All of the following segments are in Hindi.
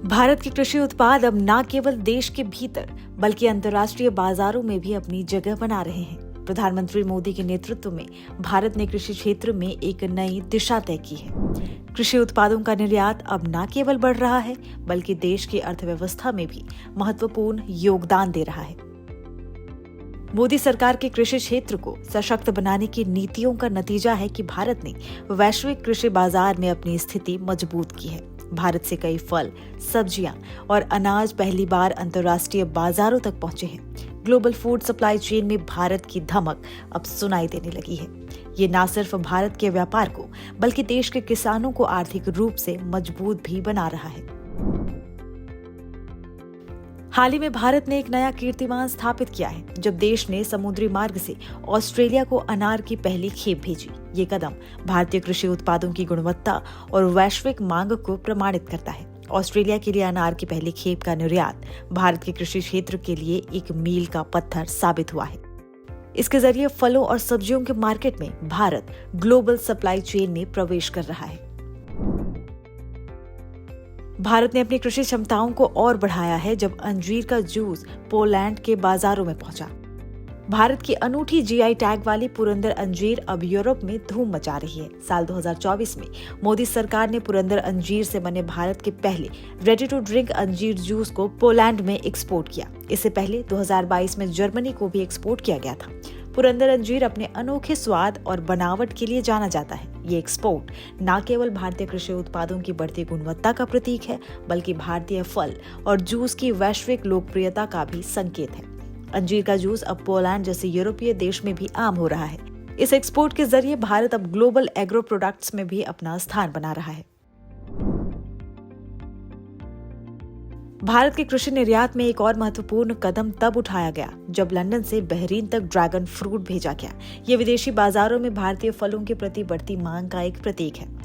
भारत के कृषि उत्पाद अब न केवल देश के भीतर बल्कि अंतर्राष्ट्रीय बाजारों में भी अपनी जगह बना रहे हैं। प्रधानमंत्री मोदी के नेतृत्व में भारत ने कृषि क्षेत्र में एक नई दिशा तय की है। कृषि उत्पादों का निर्यात अब न केवल बढ़ रहा है बल्कि देश की अर्थव्यवस्था में भी महत्वपूर्ण योगदान दे रहा है। मोदी सरकार के कृषि क्षेत्र को सशक्त बनाने की नीतियों का नतीजा है कि भारत ने वैश्विक कृषि बाजार में अपनी स्थिति मजबूत की है। भारत से कई फल, सब्जियां और अनाज पहली बार अंतर्राष्ट्रीय बाजारों तक पहुंचे हैं। ग्लोबल फूड सप्लाई चेन में भारत की धमक अब सुनाई देने लगी है। ये न सिर्फ भारत के व्यापार को बल्कि देश के किसानों को आर्थिक रूप से मजबूत भी बना रहा है। हाल ही में भारत ने एक नया कीर्तिमान स्थापित किया है जब देश ने समुद्री मार्ग से ऑस्ट्रेलिया को अनार की पहली खेप भेजी। ये कदम भारतीय कृषि उत्पादों की गुणवत्ता और वैश्विक मांग को प्रमाणित करता है। ऑस्ट्रेलिया के लिए अनार की पहली खेप का निर्यात भारत के कृषि क्षेत्र के लिए एक मील का पत्थर साबित हुआ है। इसके जरिए फलों और सब्जियों के मार्केट में भारत ग्लोबल सप्लाई चेन में प्रवेश कर रहा है। भारत ने अपनी कृषि क्षमताओं को और बढ़ाया है जब अंजीर का जूस पोलैंड के बाजारों में पहुंचा। भारत की अनूठी जीआई टैग वाली पुरंदर अंजीर अब यूरोप में धूम मचा रही है। साल 2024 में मोदी सरकार ने पुरंदर अंजीर से बने भारत के पहले रेडी टू ड्रिंक अंजीर जूस को पोलैंड में एक्सपोर्ट किया। इससे पहले 2022 में जर्मनी को भी एक्सपोर्ट किया गया था। पुरंदर अंजीर अपने अनोखे स्वाद और बनावट के लिए जाना जाता है। ये एक्सपोर्ट न केवल भारतीय कृषि उत्पादों की बढ़ती गुणवत्ता का प्रतीक है बल्कि भारतीय फल और जूस की वैश्विक लोकप्रियता का भी संकेत है। अंजीर का जूस अब पोलैंड जैसे यूरोपीय देश में भी आम हो रहा है। इस एक्सपोर्ट के जरिए भारत अब ग्लोबल एग्रो प्रोडक्ट्स में भी अपना स्थान बना रहा है। भारत के कृषि निर्यात में एक और महत्वपूर्ण कदम तब उठाया गया जब लंदन से बहरीन तक ड्रैगन फ्रूट भेजा गया। ये विदेशी बाजारों में भारतीय फलों के प्रति बढ़ती मांग का एक प्रतीक है।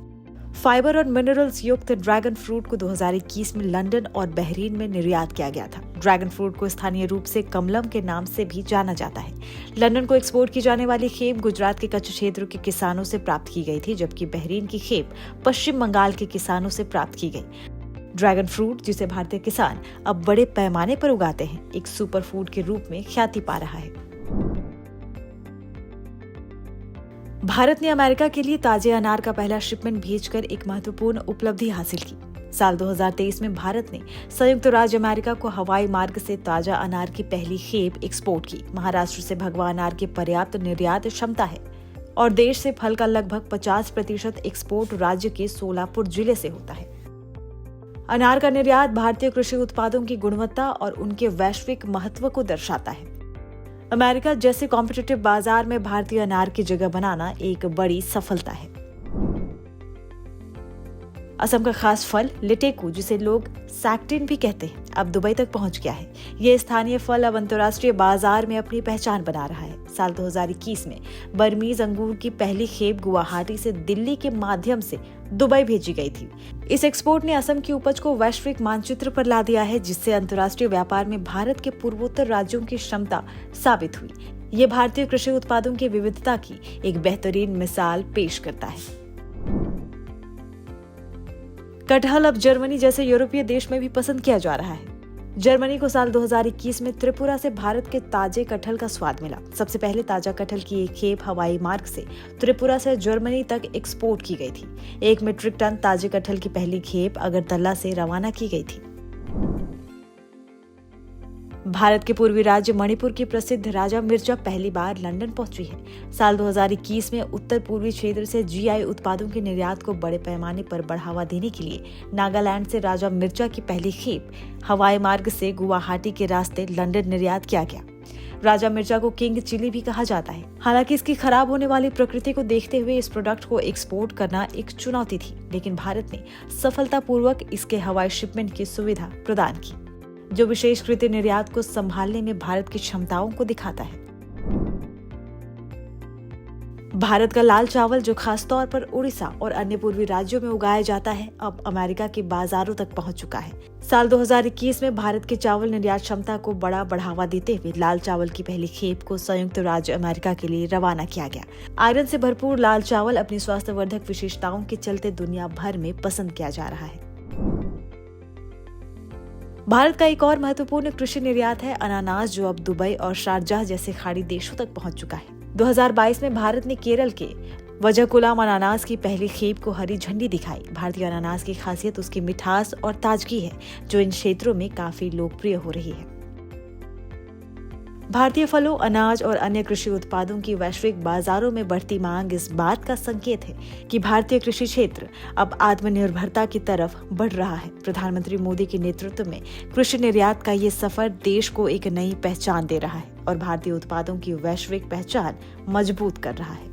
फाइबर और मिनरल्स युक्त ड्रैगन फ्रूट को 2021 में लंदन और बहरीन में निर्यात किया गया था। ड्रैगन फ्रूट को स्थानीय रूप से कमलम के नाम से भी जाना जाता है। लंदन को एक्सपोर्ट की जाने वाली खेप गुजरात के कच्छ क्षेत्र के किसानों से प्राप्त की गई थी, जबकि बहरीन की खेप पश्चिम बंगाल के किसानों से प्राप्त की गई। ड्रैगन फ्रूट, जिसे भारतीय किसान अब बड़े पैमाने पर उगाते हैं, एक सुपर फूड के रूप में ख्याति पा रहा है। भारत ने अमेरिका के लिए ताजे अनार का पहला शिपमेंट भेजकर एक महत्वपूर्ण उपलब्धि हासिल की। साल 2023 में भारत ने संयुक्त राज्य अमेरिका को हवाई मार्ग से ताजा अनार की पहली खेप एक्सपोर्ट की। महाराष्ट्र से भगवा अनार की पर्याप्त निर्यात क्षमता है और देश से फल का लगभग 50% एक्सपोर्ट राज्य के सोलापुर जिले से होता है। अनार का निर्यात भारतीय कृषि उत्पादों की गुणवत्ता और उनके वैश्विक महत्व को दर्शाता है। अमेरिका जैसे कॉम्पिटिटिव बाजार में भारतीय अनार की जगह बनाना एक बड़ी सफलता है। असम का खास फल लिटेकू, जिसे लोग सैक्टिन भी कहते हैं, अब दुबई तक पहुंच गया है। ये स्थानीय फल अब अंतर्राष्ट्रीय बाजार में अपनी पहचान बना रहा है। साल 2021 में बर्मीज अंगूर की पहली खेप गुवाहाटी से दिल्ली के माध्यम से दुबई भेजी गई थी। इस एक्सपोर्ट ने असम की उपज को वैश्विक मानचित्र पर ला दिया है, जिससे अंतर्राष्ट्रीय व्यापार में भारत के पूर्वोत्तर राज्यों की क्षमता साबित हुई। ये भारतीय कृषि उत्पादों की विविधता की एक बेहतरीन मिसाल पेश करता है। कटहल अब जर्मनी जैसे यूरोपीय देश में भी पसंद किया जा रहा है। जर्मनी को साल 2021 में त्रिपुरा से भारत के ताजे कटहल का स्वाद मिला। सबसे पहले ताजा कटहल की एक खेप हवाई मार्ग से त्रिपुरा से जर्मनी तक एक्सपोर्ट की गई थी। 1 मीट्रिक टन ताजे कटहल की पहली खेप अगरतला से रवाना की गई थी। भारत के पूर्वी राज्य मणिपुर की प्रसिद्ध राजा मिर्चा पहली बार लंदन पहुंची है। साल 2021 में उत्तर पूर्वी क्षेत्र से जीआई उत्पादों के निर्यात को बड़े पैमाने पर बढ़ावा देने के लिए नागालैंड से राजा मिर्चा की पहली खेप हवाई मार्ग से गुवाहाटी के रास्ते लंदन निर्यात किया गया। राजा मिर्चा को किंग चिली भी कहा जाता है। हालांकि इसकी खराब होने वाली प्रकृति को देखते हुए इस प्रोडक्ट को एक्सपोर्ट करना एक चुनौती थी, लेकिन भारत ने सफलतापूर्वक इसके हवाई शिपमेंट की सुविधा प्रदान की, जो विशेषकृत निर्यात को संभालने में भारत की क्षमताओं को दिखाता है। भारत का लाल चावल, जो खास तौर पर उड़ीसा और अन्य पूर्वी राज्यों में उगाया जाता है, अब अमेरिका के बाजारों तक पहुंच चुका है। साल 2021 में भारत की चावल निर्यात क्षमता को बड़ा बढ़ावा देते हुए लाल चावल की पहली खेप को संयुक्त राज्य अमेरिका के लिए रवाना किया गया। आयरन से भरपूर लाल चावल अपनी स्वास्थ्यवर्धक विशेषताओं के चलते दुनिया भर में पसंद किया जा रहा है। भारत का एक और महत्वपूर्ण कृषि निर्यात है अनानास, जो अब दुबई और शारजाह जैसे खाड़ी देशों तक पहुंच चुका है। 2022 में भारत ने केरल के वजकुलाम अनानास की पहली खेप को हरी झंडी दिखाई। भारतीय अनानास की खासियत उसकी मिठास और ताजगी है, जो इन क्षेत्रों में काफी लोकप्रिय हो रही है। भारतीय फलों, अनाज और अन्य कृषि उत्पादों की वैश्विक बाजारों में बढ़ती मांग इस बात का संकेत है कि भारतीय कृषि क्षेत्र अब आत्मनिर्भरता की तरफ बढ़ रहा है। प्रधानमंत्री मोदी के नेतृत्व में कृषि निर्यात का ये सफर देश को एक नई पहचान दे रहा है और भारतीय उत्पादों की वैश्विक पहचान मजबूत कर रहा है।